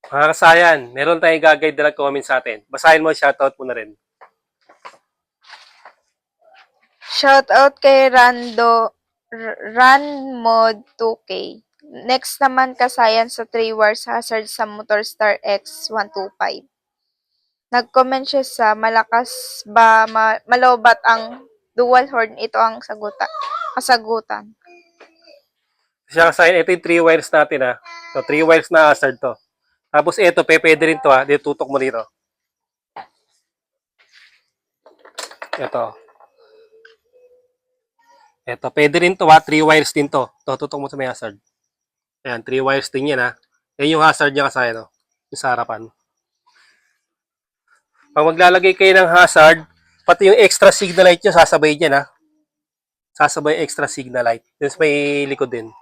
Mga kasayan, meron tayong gagawin na nag-comment sa atin. Basahin mo, shoutout mo na rin. Shoutout kay Ranmod 2K. Next naman kasayan sa 3 wars hazard sa Motorstar X125. Nag-comment siya sa malakas ba malobat ang dual horn, ito ang kasagutan. Siya kasayan, ito yung 3 wires natin ha. So, 3 wires na hazard to. Tapos ito, pwede rin to ha. Dito tutok mo dito. Ito. Ito, pwede rin to ha. 3 wires din to. Ito, tutok mo sa may hazard. Ayan, 3 wires din yan ha. Yan yung hazard niya kasayan, no? Yung sa harapan. Pag maglalagay kayo ng hazard, pati yung extra signal light nyo, sasabay dyan ha. Sasabay extra signal light. Yung may likod din.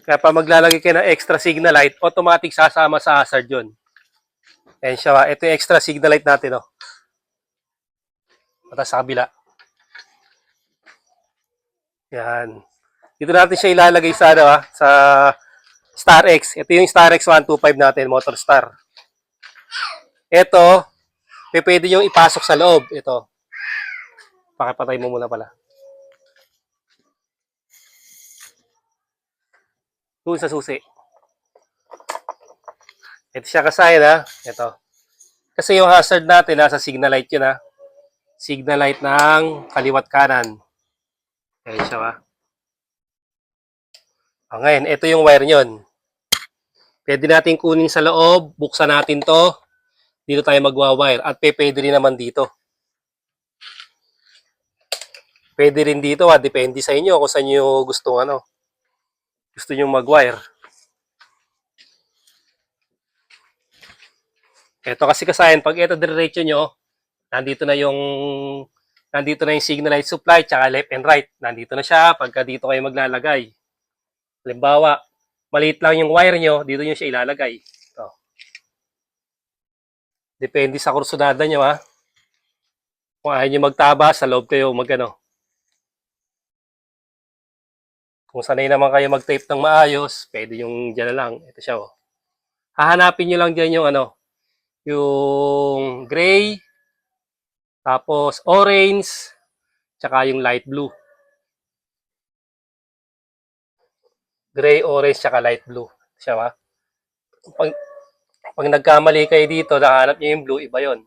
Kaya pag maglalagay kayo ng extra signal light, automatic sasama sa hazard yun. Ayan siya. Ito yung extra signal light natin. Oh. At sa kabila. Yan. Dito natin siya ilalagay sa, sa Star X. Ito yung Star X 125 natin, Motor Star. Ito, pwede nyo ipasok sa loob. Ito. Pakipatay mo muna pala. Doon sa susi. Ito siya kasayan ha. Ito. Kasi yung hazard natin nasa signal light yun ha. Signal light ng kaliwat kanan. Ayan siya ha. Ngayon, ito yung wire nyon. Pwede natin kunin sa loob. Buksan natin to. Dito tayo magwa-wire. At pwede rin naman dito. Pwede rin dito ha. Depende sa inyo kung saan nyo gusto nyo mag-wire. Ito kasi kasayan, pag ito diretso nyo, nandito na yung signal light supply, tsaka left and right. Nandito na siya pagka dito kayo maglalagay. Halimbawa, maliit lang yung wire nyo, dito nyo siya ilalagay. Ito. Depende sa kursunada nyo ha. Kung ayaw nyo magtaba, sa loob kayo Kung sanay naman kayo mag-tape ng maayos, pwede yung dyan na lang. Ito siya oh. Hahanapin nyo lang dyan yung gray, tapos orange, tsaka yung light blue. Gray, orange, tsaka light blue. Siya ba? Pag nagkamali kayo dito, nakahanap nyo yung blue, iba yun.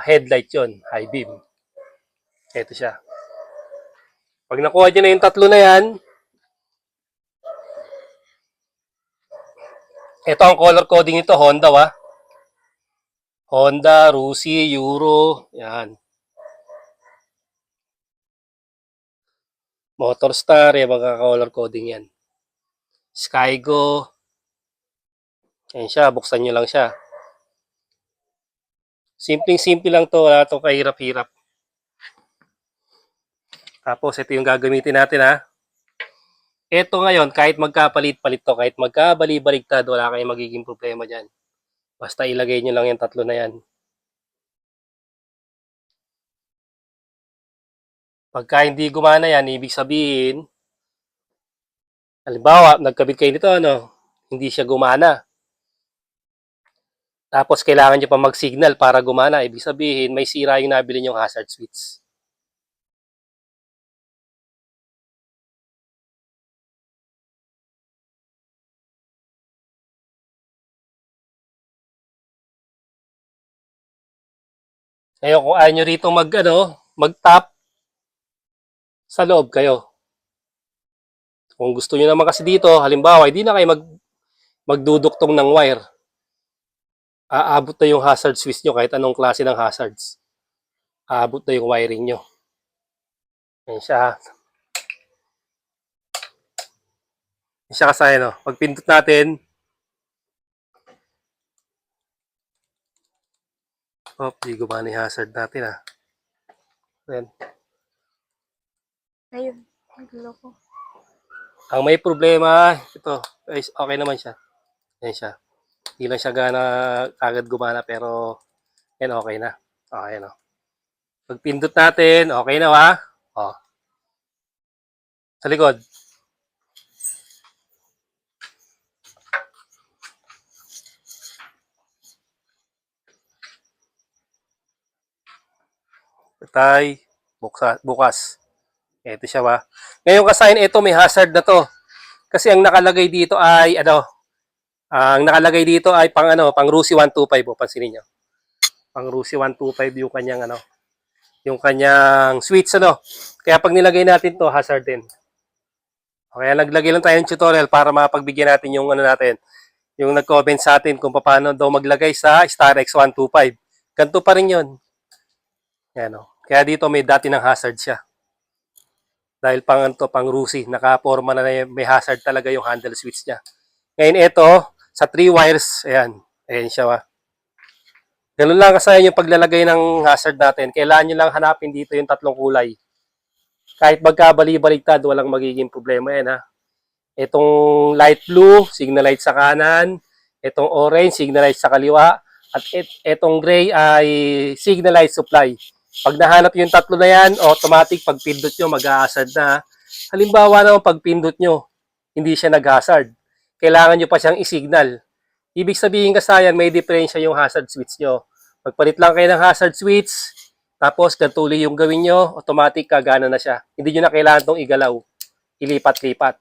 Headlight yun, high beam. Ito siya. Pag nakuha nyo na yung tatlo na yan, ito ang color coding nito, Honda Honda, Rusi, Euro, yan. Motorstar, yung mga color coding yan. Skygo, yan siya, buksan nyo lang siya. Simpleng-simple lang to, wala itong kahirap-hirap. Tapos, ito yung gagamitin natin ha. Ito ngayon, kahit magkapalit-palit to, kahit magkabali-baligtad, wala kayong magiging problema dyan. Basta ilagay nyo lang yung tatlo na yan. Pagka hindi gumana yan, ibig sabihin, halimbawa, nagkabit kayo nito, hindi siya gumana. Tapos, kailangan nyo pa mag-signal para gumana. Ibig sabihin, may sira yung nabili nyong hazard switch. Ngayon, kung ayaw nyo rito mag-tap, sa loob kayo. Kung gusto nyo naman kasi dito, halimbawa, hindi na kayo magduduktong ng wire. Aabot na yung hazard switch nyo kahit anong klase ng hazards. Aabot na yung wiring nyo. Yan siya. Yan siya kasaya, no? Pag pindot natin, di gumana yung hazard natin, ha. Ayan. Ayun, nagloko. Ang may problema, ito, okay naman siya. Yan siya. Hindi lang siya agad gumana, pero yan, okay na. Okay, no? Pag pindot natin, okay na, ha? Oh. Sa likod. Patay. Bukas. Ito siya ba. Ngayon kasayan, ito may hazard na to. Kasi ang nakalagay dito ay, ang nakalagay dito ay pang Rusi 125. O, pansinin nyo. Pang Rusi 125 yung kanyang, yung kanyang switch, Kaya pag nilagay natin to, hazard din. Kaya naglagay lang tayo ng tutorial para mapagbigyan natin yung natin, yung nag-comment sa atin kung paano daw maglagay sa Star X125. Ganito pa rin yun. Yan, Kaya dito may dati ng hazard siya. Dahil pang Rusi, nakaporma na may hazard talaga yung handle switch niya. Ngayon ito, sa 3 wires, ayan siya. Ganun lang kasi yung paglalagay ng hazard natin. Kailangan nyo lang hanapin dito yung tatlong kulay. Kahit magkabali-baligtad, walang magiging problema yan, Itong light blue, signal light sa kanan. Itong orange, signal light sa kaliwa. At itong gray ay signal light supply. Pag nahanap yung tatlo na yan, automatic pag pindot nyo, mag-hazard na. Halimbawa naman pag pindot nyo, hindi siya nag-hazard. Kailangan nyo pa siyang i-signal. Ibig sabihin kasayan, may diferensya yung hazard switch nyo. Magpalit lang kayo ng hazard switch, tapos gantuli yung gawin nyo, automatic kagana na siya. Hindi nyo na kailangan itong igalaw. Ilipat-lipat.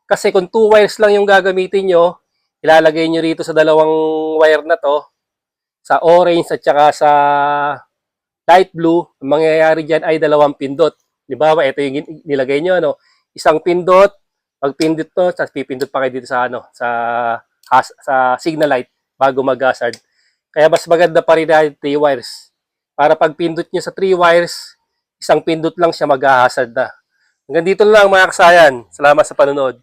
Kasi kung 2 wires lang yung gagamitin nyo, ilalagay nyo rito sa dalawang wire na to, sa orange at saka sa light blue, ang mangyayari dyan ay 2 pindot. Diba, ito yung nilagay nyo, Isang pindot, pag pindot to, tapos pipindot pa kayo dito sa, sa signal light bago mag-hazard. Kaya mas maganda pa rin dahil 3 wires. Para pag pindot nyo sa 3 wires, isang pindot lang siya mag-hazard na. Hanggang dito lang mga kasayan. Salamat sa panonood.